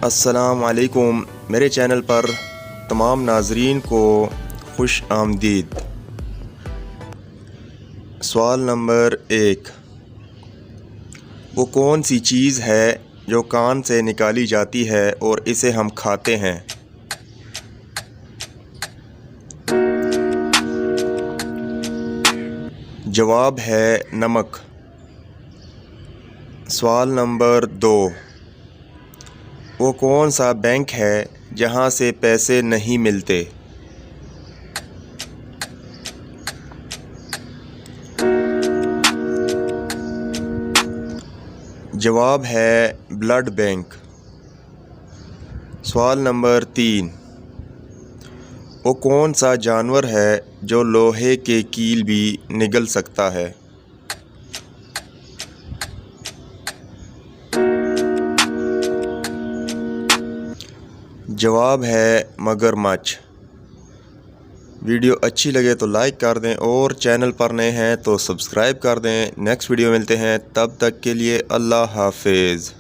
السلام علیکم، میرے چینل پر تمام ناظرین کو خوش آمدید۔ سوال نمبر 1، وہ کون سی چیز ہے جو کان سے نکالی جاتی ہے اور اسے ہم کھاتے ہیں؟ جواب ہے نمک۔ سوال نمبر 2، وہ کون سا بینک ہے جہاں سے پیسے نہیں ملتے؟ جواب ہے بلڈ بینک۔ سوال نمبر 3، وہ کون سا جانور ہے جو لوہے کے کیل بھی نگل سکتا ہے؟ جواب ہے مگرمچھ۔ ویڈیو اچھی لگے تو لائک کر دیں اور چینل پر نئے ہیں تو سبسکرائب کر دیں۔ نیکسٹ ویڈیو ملتے ہیں، تب تک کے لیے اللہ حافظ۔